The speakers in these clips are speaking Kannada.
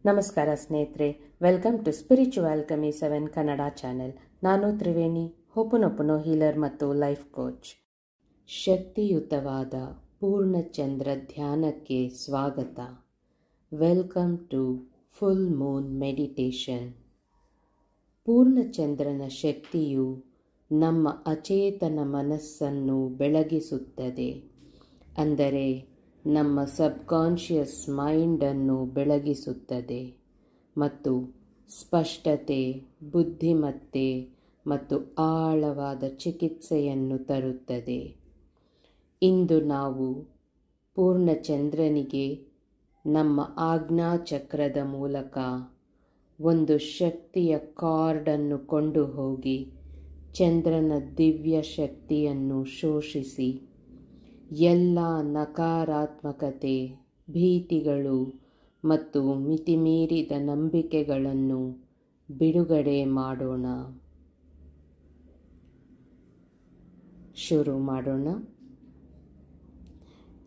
ನಮಸ್ಕಾರ ಸ್ನೇಹಿತರೆ, welcome to spiritual alchemy 7 Kannada channel. ನಾನು ತ್ರಿವೇಣಿ, ಹೋಪನೊಪನೋ ಹೀಲರ್ ಮತ್ತು ಲೈಫ್ ಕೋಚ್. ಶಕ್ತಿಯುತವಾದ ಪೂರ್ಣಚಂದ್ರ ಧ್ಯಾನಕ್ಕೆ ಸ್ವಾಗತ. Welcome to full moon meditation. ಪೂರ್ಣಚಂದ್ರನ ಶಕ್ತಿಯು ನಮ್ಮ ಅಚೇತನ ಮನಸ್ಸನ್ನು ಬೆಳಗಿಸುತ್ತದೆ. ಅಂದರೆ ನಮ್ಮ ಸಬ್ಕಾನ್ಷಿಯಸ್ ಮೈಂಡನ್ನು ಬೆಳಗಿಸುತ್ತದೆ ಮತ್ತು ಸ್ಪಷ್ಟತೆ, ಬುದ್ಧಿಮತ್ತೆ ಮತ್ತು ಆಳವಾದ ಚಿಕಿತ್ಸೆಯನ್ನು ತರುತ್ತದೆ. ಇಂದು ನಾವು ಪೂರ್ಣಚಂದ್ರನಿಗೆ ನಮ್ಮ ಆಜ್ಞಾಚಕ್ರದ ಮೂಲಕ ಒಂದು ಶಕ್ತಿಯ ಕಾರ್ಡನ್ನು ಕೊಂಡು ಹೋಗಿ ಚಂದ್ರನ ದಿವ್ಯ ಶಕ್ತಿಯನ್ನು ಶೋಷಿಸಿ ಎಲ್ಲ ನಕಾರಾತ್ಮಕತೆ, ಭೀತಿಗಳು ಮತ್ತು ಮಿತಿಮೀರಿದ ನಂಬಿಕೆಗಳನ್ನು ಬಿಡುಗಡೆ ಮಾಡೋಣ. ಶುರು ಮಾಡೋಣ.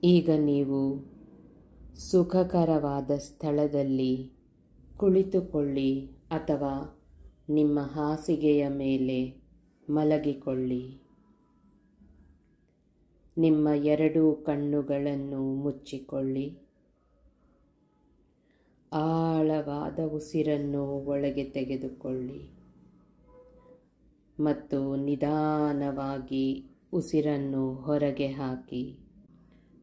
ಈಗ ನೀವು ಸುಖಕರವಾದ ಸ್ಥಳದಲ್ಲಿ ಕುಳಿತುಕೊಳ್ಳಿ ಅಥವಾ ನಿಮ್ಮ ಹಾಸಿಗೆಯ ಮೇಲೆ ಮಲಗಿಕೊಳ್ಳಿ. ನಿಮ್ಮ ಎರಡೂ ಕಣ್ಣುಗಳನ್ನು ಮುಚ್ಚಿಕೊಳ್ಳಿ. ಆಳವಾದ ಉಸಿರನ್ನು ಒಳಗೆ ತೆಗೆದುಕೊಳ್ಳಿ ಮತ್ತು ನಿಧಾನವಾಗಿ ಉಸಿರನ್ನು ಹೊರಗೆ ಹಾಕಿ.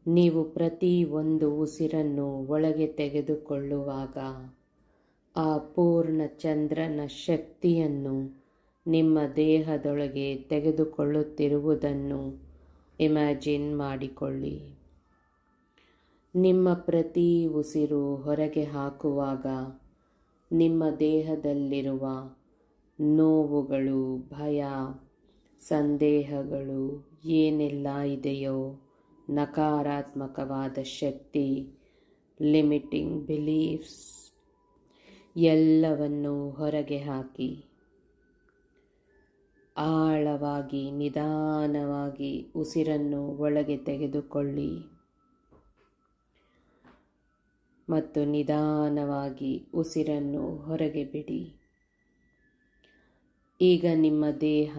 ನೀವು ಪ್ರತಿ ಒಂದು ಉಸಿರನ್ನು ಒಳಗೆ ತೆಗೆದುಕೊಳ್ಳುವಾಗ ಆ ಪೂರ್ಣ ಚಂದ್ರನ ಶಕ್ತಿಯನ್ನು ನಿಮ್ಮ ದೇಹದೊಳಗೆ ತೆಗೆದುಕೊಳ್ಳುತ್ತಿರುವುದನ್ನು ಇಮ್ಯಾಜಿನ್ ಮಾಡಿಕೊಳ್ಳಿ. ನಿಮ್ಮ ಪ್ರತಿ ಉಸಿರು ಹೊರಗೆ ಹಾಕುವಾಗ ನಿಮ್ಮ ದೇಹದಲ್ಲಿರುವ ನೋವುಗಳು, ಭಯ, ಸಂದೇಹಗಳು ಏನೆಲ್ಲ ಇದೆಯೋ, ನಕಾರಾತ್ಮಕವಾದ ಶಕ್ತಿ, ಲಿಮಿಟಿಂಗ್ ಬಿಲೀಫ್ಸ್ ಎಲ್ಲವನ್ನು ಹೊರಗೆ ಹಾಕಿ. ಆಳವಾಗಿ ನಿಧಾನವಾಗಿ ಉಸಿರನ್ನು ಒಳಗೆ ತೆಗೆದುಕೊಳ್ಳಿ ಮತ್ತು ನಿಧಾನವಾಗಿ ಉಸಿರನ್ನು ಹೊರಗೆ ಬಿಡಿ. ಈಗ ನಿಮ್ಮ ದೇಹ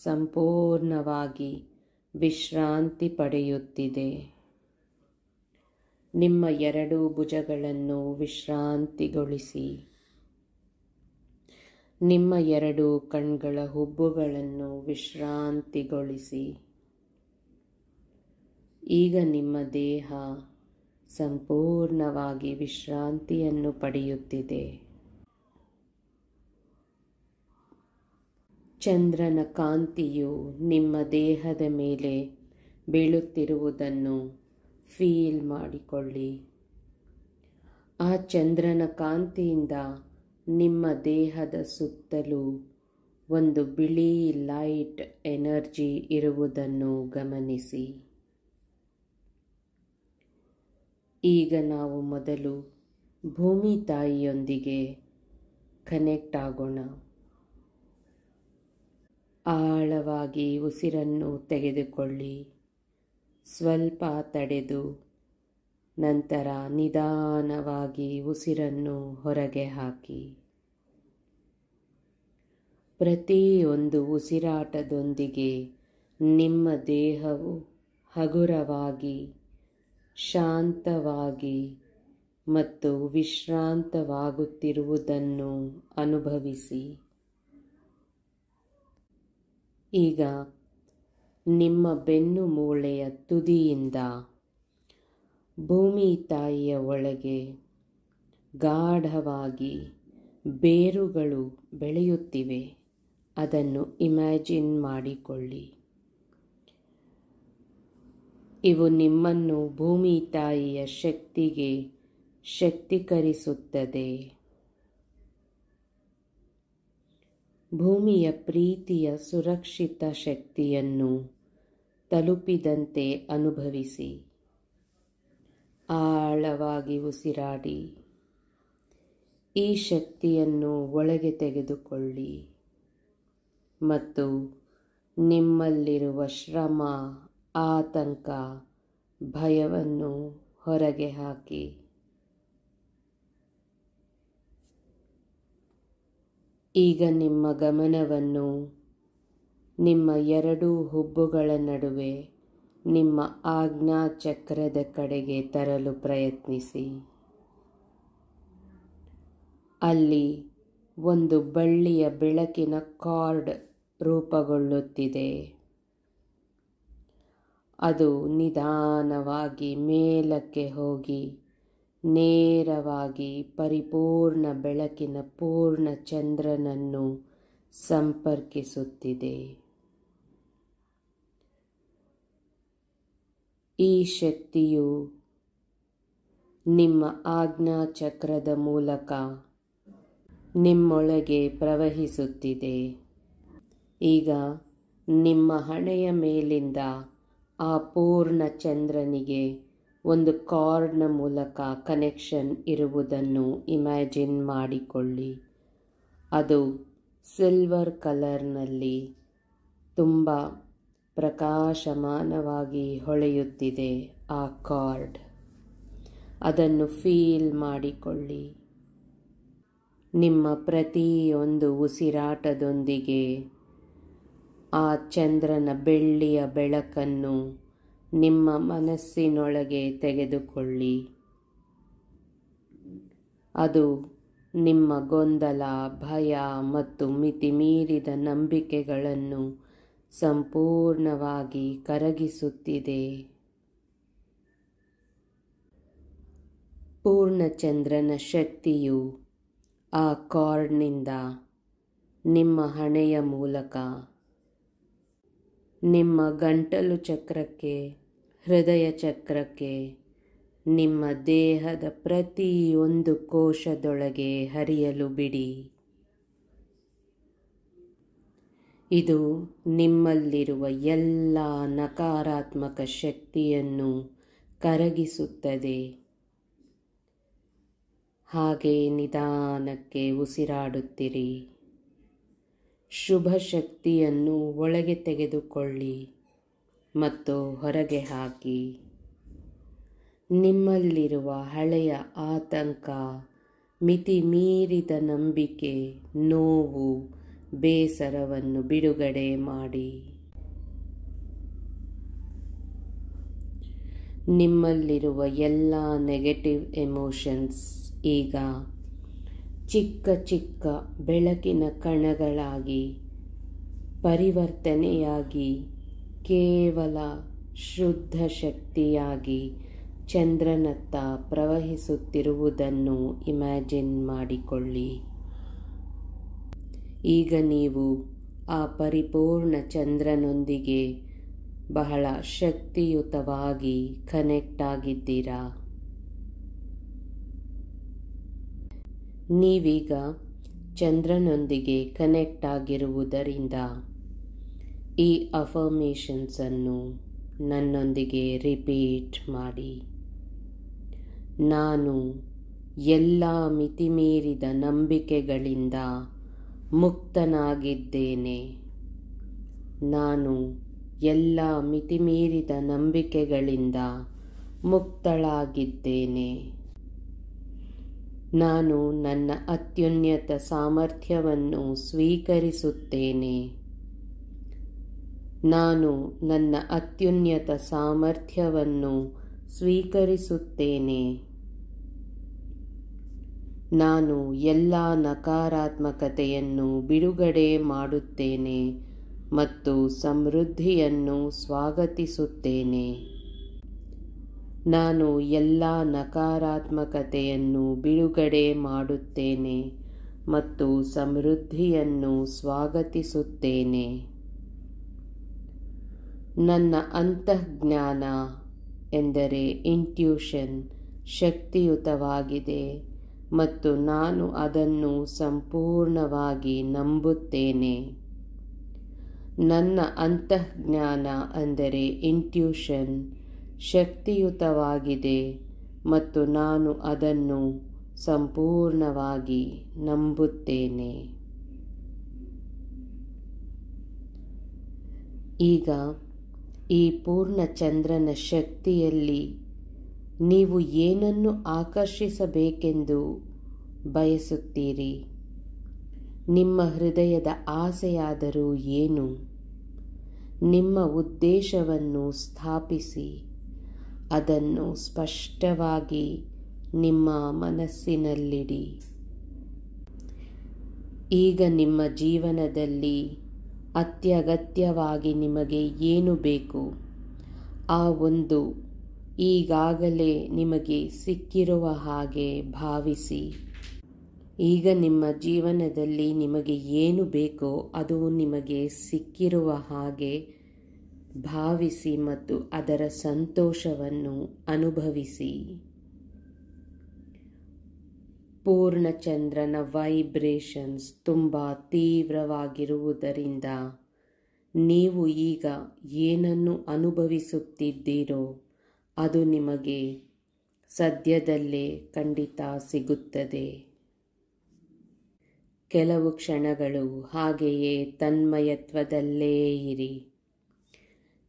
ಸಂಪೂರ್ಣವಾಗಿ ವಿಶ್ರಾಂತಿ ಪಡೆಯುತ್ತಿದೆ. ನಿಮ್ಮ ಎರಡೂ ಭುಜಗಳನ್ನು ವಿಶ್ರಾಂತಿಗೊಳಿಸಿ. ನಿಮ್ಮ ಎರಡೂ ಕಣ್ಗಳ ಹುಬ್ಬುಗಳನ್ನು ವಿಶ್ರಾಂತಿಗೊಳಿಸಿ. ಈಗ ನಿಮ್ಮ ದೇಹ ಸಂಪೂರ್ಣವಾಗಿ ವಿಶ್ರಾಂತಿಯನ್ನು ಪಡೆಯುತ್ತಿದೆ. ಚಂದ್ರನ ಕಾಂತಿಯು ನಿಮ್ಮ ದೇಹದ ಮೇಲೆ ಬೀಳುತ್ತಿರುವುದನ್ನು ಫೀಲ್ ಮಾಡಿಕೊಳ್ಳಿ. ಆ ಚಂದ್ರನ ಕಾಂತಿಯಿಂದ ನಿಮ್ಮ ದೇಹದ ಸುತ್ತಲೂ ಒಂದು ಬಿಳಿ ಲೈಟ್ ಎನರ್ಜಿ ಇರುವುದನ್ನು ಗಮನಿಸಿ. ಈಗ ನಾವು ಮೊದಲು ಭೂಮಿ ತಾಯಿಯೊಂದಿಗೆ ಕನೆಕ್ಟ್ ಆಗೋಣ. ಆಳವಾಗಿ ಉಸಿರನ್ನು ತೆಗೆದುಕೊಳ್ಳಿ. ಸ್ವಲ್ಪ ತಡೆದು ನಂತರ ನಿಧಾನವಾಗಿ ಉಸಿರನ್ನು ಹೊರಗೆ ಹಾಕಿ. ಪ್ರತಿಯೊಂದು ಉಸಿರಾಟದೊಂದಿಗೆ ನಿಮ್ಮ ದೇಹವು ಹಗುರವಾಗಿ, ಶಾಂತವಾಗಿ ಮತ್ತು ವಿಶ್ರಾಂತವಾಗುತ್ತಿರುವುದನ್ನು ಅನುಭವಿಸಿ. ಈಗ ನಿಮ್ಮ ಬೆನ್ನು ಮೂಳೆಯ ತುದಿಯಿಂದ ಭೂಮಿ ತಾಯಿಯ ಒಳಗೆ ಗಾಢವಾಗಿ ಬೇರುಗಳು ಬೆಳೆಯುತ್ತಿವೆ. ಅದನ್ನು ಇಮ್ಯಾಜಿನ್ ಮಾಡಿಕೊಳ್ಳಿ. ಇವು ನಿಮ್ಮನ್ನು ಭೂಮಿ ತಾಯಿಯ ಶಕ್ತಿಗೆ ಶಕ್ತೀಕರಿಸುತ್ತದೆ. ಭೂಮಿಯ ಪ್ರೀತಿಯ ಸುರಕ್ಷಿತ ಶಕ್ತಿಯನ್ನು ತಲುಪಿದಂತೆ ಅನುಭವಿಸಿ. ಆಳವಾಗಿ ಉಸಿರಾಡಿ. ಈ ಶಕ್ತಿಯನ್ನು ಒಳಗೆ ತೆಗೆದುಕೊಳ್ಳಿ ಮತ್ತು ನಿಮ್ಮಲ್ಲಿರುವ ಶ್ರಮ, ಆತಂಕ, ಭಯವನ್ನು ಹೊರಗೆ ಹಾಕಿ. ಈಗ ನಿಮ್ಮ ಗಮನವನ್ನು ನಿಮ್ಮ ಎರಡೂ ಹುಬ್ಬುಗಳ ನಡುವೆ ನಿಮ್ಮ ಆಜ್ಞಾ ಚಕ್ರದ ಕಡೆಗೆ ತರಲು ಪ್ರಯತ್ನಿಸಿ. ಅಲ್ಲಿ ಒಂದು ಬಳ್ಳಿಯ ಬೆಳಕಿನ ಕಾರ್ಡ್ ರೂಪುಗೊಳ್ಳುತ್ತಿದೆ. ಅದು ನಿಧಾನವಾಗಿ ಮೇಲಕ್ಕೆ ಹೋಗಿ ನೇರವಾಗಿ ಪರಿಪೂರ್ಣ ಬೆಳಕಿನ ಪೂರ್ಣ ಚಂದ್ರನನ್ನು ಸಂಪರ್ಕಿಸುತ್ತಿದೆ. ಈ ಶಕ್ತಿಯು ನಿಮ್ಮ ಆಜ್ಞಾ ಚಕ್ರದ ಮೂಲಕ ನಿಮ್ಮೊಳಗೆ ಪ್ರವಹಿಸುತ್ತಿದೆ. ಈಗ ನಿಮ್ಮ ಹಣೆಯ ಮೇಲಿಂದ ಆ ಪೂರ್ಣ ಚಂದ್ರನಿಗೆ ಒಂದು ಕಾರ್ಡ್ನ ಮೂಲಕ ಕನೆಕ್ಷನ್ ಇರುವುದನ್ನು ಇಮ್ಯಾಜಿನ್ ಮಾಡಿಕೊಳ್ಳಿ. ಅದು ಸಿಲ್ವರ್ ಕಲರ್ನಲ್ಲಿ ತುಂಬ ಪ್ರಕಾಶಮಾನವಾಗಿ ಹೊಳೆಯುತ್ತಿದೆ. ಆ ಕಾರ್ಡ್ ಅದನ್ನು ಫೀಲ್ ಮಾಡಿಕೊಳ್ಳಿ. ನಿಮ್ಮ ಪ್ರತಿಯೊಂದು ಉಸಿರಾಟದೊಂದಿಗೆ ಆ ಚಂದ್ರನ ಬೆಳ್ಳಿಯ ಬೆಳಕನ್ನು ನಿಮ್ಮ ಮನಸ್ಸಿನೊಳಗೆ ತೆಗೆದುಕೊಳ್ಳಿ. ಅದು ನಿಮ್ಮ ಗೊಂದಲ, ಭಯ ಮತ್ತು ಮಿತಿಮೀರಿದ ನಂಬಿಕೆಗಳನ್ನು ಸಂಪೂರ್ಣವಾಗಿ ಕರಗಿಸುತ್ತಿದೆ. ಪೂರ್ಣಚಂದ್ರನ ಶಕ್ತಿಯು ಆ ಕಾರ್ಡ್ನಿಂದ ನಿಮ್ಮ ಹಣೆಯ ಮೂಲಕ ನಿಮ್ಮ ಗಂಟಲು ಚಕ್ರಕ್ಕೆ, ಹೃದಯ ಚಕ್ರಕ್ಕೆ, ನಿಮ್ಮ ದೇಹದ ಪ್ರತಿಯೊಂದು ಕೋಶದೊಳಗೆ ಹರಿಯಲು ಬಿಡಿ. ಇದು ನಿಮ್ಮಲ್ಲಿರುವ ಎಲ್ಲ ನಕಾರಾತ್ಮಕ ಶಕ್ತಿಯನ್ನು ಕರಗಿಸುತ್ತದೆ. ಹಾಗೆ ನಿಧಾನಕ್ಕೆ ಉಸಿರಾಡುತ್ತಿರಿ. ಶುಭ ಶಕ್ತಿಯನ್ನು ಒಳಗೆ ತೆಗೆದುಕೊಳ್ಳಿ ಮತ್ತು ಹೊರಗೆ ಹಾಕಿ. ನಿಮ್ಮಲ್ಲಿರುವ ಹಳೆಯ ಆತಂಕ, ಮಿತಿಮೀರಿದ ನಂಬಿಕೆ, ನೋವು, ಬೇಸರವನ್ನು ಬಿಡುಗಡೆ ಮಾಡಿ. ನಿಮ್ಮಲ್ಲಿರುವ ಎಲ್ಲ ನೆಗೆಟಿವ್ ಎಮೋಷನ್ಸ್ ಈಗ ಚಿಕ್ಕ ಚಿಕ್ಕ ಬೆಳಕಿನ ಕಣಗಳಾಗಿ ಪರಿವರ್ತನೆಯಾಗಿ ಕೇವಲ ಶುದ್ಧ ಶಕ್ತಿಯಾಗಿ ಚಂದ್ರನತ್ತ ಪ್ರವಹಿಸುತ್ತಿರುವುದನ್ನು ಇಮ್ಯಾಜಿನ್ ಮಾಡಿಕೊಳ್ಳಿ. ಈಗ ನೀವು ಆ ಪರಿಪೂರ್ಣ ಚಂದ್ರನೊಂದಿಗೆ ಬಹಳ ಶಕ್ತಿಯುತವಾಗಿ ಕನೆಕ್ಟ್ ಆಗಿದ್ದೀರಾ. ನೀವೀಗ ಚಂದ್ರನೊಂದಿಗೆ ಕನೆಕ್ಟ್ ಆಗಿರುವುದರಿಂದ ಈ ಅಫರ್ಮೇಷನ್ಸನ್ನು ನನ್ನೊಂದಿಗೆ ರಿಪೀಟ್ ಮಾಡಿ. ನಾನು ಎಲ್ಲ ಮಿತಿಮೀರಿದ ನಂಬಿಕೆಗಳಿಂದ ಮುಕ್ತನಾಗಿದ್ದೇನೆ. ನಾನು ಎಲ್ಲ ಮಿತಿಮೀರಿದ ನಂಬಿಕೆಗಳಿಂದ ಮುಕ್ತಳಾಗಿದ್ದೇನೆ. ನಾನು ನನ್ನ ಅತ್ಯುನ್ನತ ಸಾಮರ್ಥ್ಯವನ್ನು ಸ್ವೀಕರಿಸುತ್ತೇನೆ. ನಾನು ನನ್ನ ಅತ್ಯುನ್ನತ ಸಾಮರ್ಥ್ಯವನ್ನು ಸ್ವೀಕರಿಸುತ್ತೇನೆ. ನಾನು ಎಲ್ಲ ನಕಾರಾತ್ಮಕತೆಯನ್ನು ಬಿಡುಗಡೆ ಮಾಡುತ್ತೇನೆ ಮತ್ತು ಸಮೃದ್ಧಿಯನ್ನು ಸ್ವಾಗತಿಸುತ್ತೇನೆ. ನಾನು ಎಲ್ಲ ನಕಾರಾತ್ಮಕತೆಯನ್ನು ಬಿಡುಗಡೆ ಮಾಡುತ್ತೇನೆ ಮತ್ತು ಸಮೃದ್ಧಿಯನ್ನು ಸ್ವಾಗತಿಸುತ್ತೇನೆ. ನನ್ನ ಅಂತಃಜ್ಞಾನ ಎಂದರೆ ಇಂಟ್ಯೂಷನ್ ಶಕ್ತಿಯುತವಾಗಿದೆ ಮತ್ತು ನಾನು ಅದನ್ನು ಸಂಪೂರ್ಣವಾಗಿ ನಂಬುತ್ತೇನೆ. ನನ್ನ ಅಂತಃಜ್ಞಾನ ಅಂದರೆ ಇಂಟ್ಯೂಷನ್ ಶಕ್ತಿಯುತವಾಗಿದೆ ಮತ್ತು ನಾನು ಅದನ್ನು ಸಂಪೂರ್ಣವಾಗಿ ನಂಬುತ್ತೇನೆ. ಈಗ ಈ ಪೂರ್ಣ ಚಂದ್ರನ ಶಕ್ತಿಯಲ್ಲಿ ನೀವು ಏನನ್ನು ಆಕರ್ಷಿಸಬೇಕೆಂದು ಬಯಸುತ್ತೀರಿ? ನಿಮ್ಮ ಹೃದಯದ ಆಸೆಯಾದರೂ ಏನು? ನಿಮ್ಮ ಉದ್ದೇಶವನ್ನು ಸ್ಥಾಪಿಸಿ ಅದನ್ನು ಸ್ಪಷ್ಟವಾಗಿ ನಿಮ್ಮ ಮನಸ್ಸಿನಲ್ಲಿಡಿ. ಈಗ ನಿಮ್ಮ ಜೀವನದಲ್ಲಿ ಅತ್ಯಗತ್ಯವಾಗಿ ನಿಮಗೆ ಏನು ಬೇಕು ಆ ಒಂದು ಈಗಾಗಲೇ ನಿಮಗೆ ಸಿಕ್ಕಿರುವ ಹಾಗೆ ಭಾವಿಸಿ. ಈಗ ನಿಮ್ಮ ಜೀವನದಲ್ಲಿ ನಿಮಗೆ ಏನು ಬೇಕೋ ಅದು ನಿಮಗೆ ಸಿಕ್ಕಿರುವ ಹಾಗೆ ಭಾವಿಸಿ ಮತ್ತು ಅದರ ಸಂತೋಷವನ್ನು ಅನುಭವಿಸಿ. ಪೂರ್ಣಚಂದ್ರನ ವೈಬ್ರೇಷನ್ಸ್ ತುಂಬ ತೀವ್ರವಾಗಿರುವುದರಿಂದ ನೀವು ಈಗ ಏನನ್ನು ಅನುಭವಿಸುತ್ತಿದ್ದೀರೋ ಅದು ನಿಮಗೆ ಸದ್ಯದಲ್ಲೇ ಖಂಡಿತ ಸಿಗುತ್ತದೆ. ಕೆಲವು ಕ್ಷಣಗಳು ಹಾಗೆಯೇ ತನ್ಮಯತ್ವದಲ್ಲೇ ಇರಿ.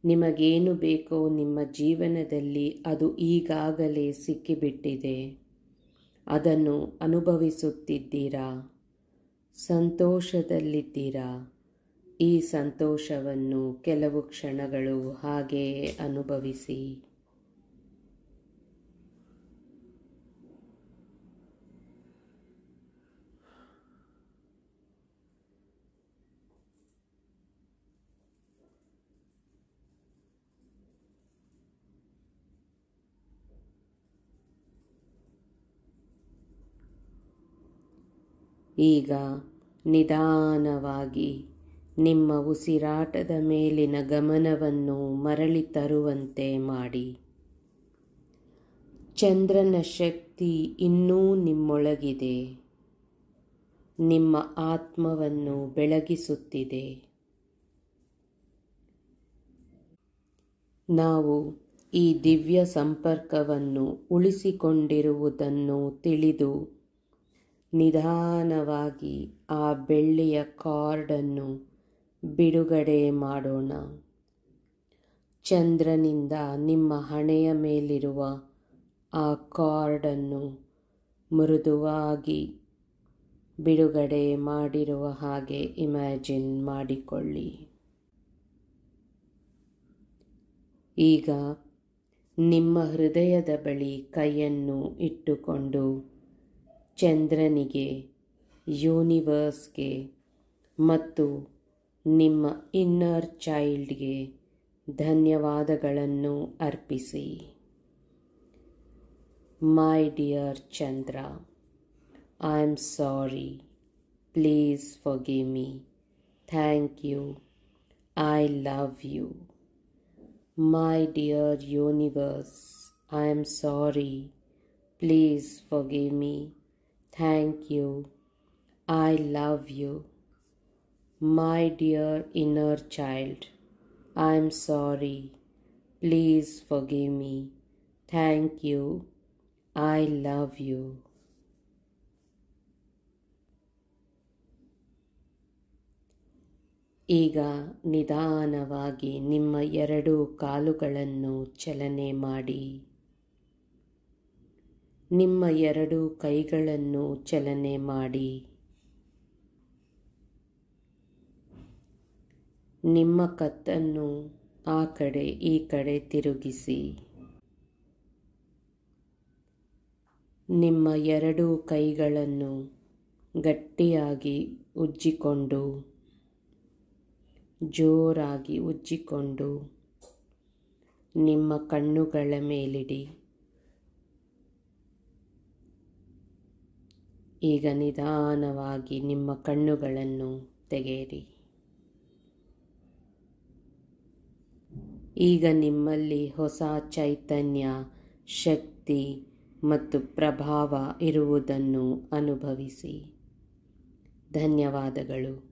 ನಿಮಗೇನು ಬೇಕೋ ನಿಮ್ಮ ಜೀವನದಲ್ಲಿ ಅದು ಈಗಾಗಲೇ ಸಿಕ್ಕಿಬಿಟ್ಟಿದೆ. ಅದನ್ನು ಅನುಭವಿಸುತ್ತಿದ್ದೀರಾ, ಸಂತೋಷದಲ್ಲಿದ್ದೀರಾ. ಈ ಸಂತೋಷವನ್ನು ಕೆಲವು ಕ್ಷಣಗಳು ಹಾಗೆಯೇ ಅನುಭವಿಸಿ. ಈಗ ನಿಧಾನವಾಗಿ ನಿಮ್ಮ ಉಸಿರಾಟದ ಮೇಲಿನ ಗಮನವನ್ನು ಮರಳಿ ತರುವಂತೆ ಮಾಡಿ. ಚಂದ್ರನ ಶಕ್ತಿ ಇನ್ನೂ ನಿಮ್ಮೊಳಗಿದೆ, ನಿಮ್ಮ ಆತ್ಮವನ್ನು ಬೆಳಗಿಸುತ್ತಿದೆ. ನಾವು ಈ ದಿವ್ಯ ಸಂಪರ್ಕವನ್ನು ಉಳಿಸಿಕೊಂಡಿರುವುದನ್ನು ತಿಳಿದು ನಿಧಾನವಾಗಿ ಆ ಬೆಳ್ಳಿಯ ಕಾರ್ಡನ್ನು ಬಿಡುಗಡೆ ಮಾಡೋಣ. ಚಂದ್ರನಿಂದ ನಿಮ್ಮ ಹಣೆಯ ಮೇಲಿರುವ ಆ ಕಾರ್ಡನ್ನು ಮೃದುವಾಗಿ ಬಿಡುಗಡೆ ಮಾಡಿರುವ ಹಾಗೆ ಇಮ್ಯಾಜಿನ್ ಮಾಡಿಕೊಳ್ಳಿ. ಈಗ ನಿಮ್ಮ ಹೃದಯದ ಬಳಿ ಕೈಯನ್ನು ಇಟ್ಟುಕೊಂಡು ಚಂದ್ರನಿಗೆ, ಯೂನಿವರ್ಸ್ಗೆ ಮತ್ತು ನಿಮ್ಮ ಇನ್ನರ್ ಚೈಲ್ಡ್ಗೆ ಧನ್ಯವಾದಗಳನ್ನು ಅರ್ಪಿಸಿ. My dear Chandra, I am sorry. Please forgive me. Thank you. I love you. My dear universe, I am sorry. Please forgive me. Thank you. I love you. My dear inner child, I am sorry. Please forgive me. Thank you. I love you. ಈಗ ನಿಧಾನವಾಗಿ ನಿಮ್ಮ ಎರಡೂ ಕಾಲುಗಳನ್ನು ಚಲನೆ ಮಾಡಿ. ನಿಮ್ಮ ಎರಡೂ ಕೈಗಳನ್ನು ಚಲನೆ ಮಾಡಿ. ನಿಮ್ಮ ಕತ್ತನ್ನು ಆ ಕಡೆ ಈ ಕಡೆ ತಿರುಗಿಸಿ. ನಿಮ್ಮ ಎರಡೂ ಕೈಗಳನ್ನು ಗಟ್ಟಿಯಾಗಿ ಉಜ್ಜಿಕೊಂಡು, ಜೋರಾಗಿ ಉಜ್ಜಿಕೊಂಡು ನಿಮ್ಮ ಕಣ್ಣುಗಳ ಮೇಲಿಡಿ. ಈಗ ನಿಧಾನವಾಗಿ ನಿಮ್ಮ ಕಣ್ಣುಗಳನ್ನು ತೆಗೆಯಿರಿ. ಈಗ ನಿಮ್ಮಲ್ಲಿ ಹೊಸ ಚೈತನ್ಯ, ಶಕ್ತಿ ಮತ್ತು ಪ್ರಭಾವ ಇರುವುದನ್ನು ಅನುಭವಿಸಿ. ಧನ್ಯವಾದಗಳು.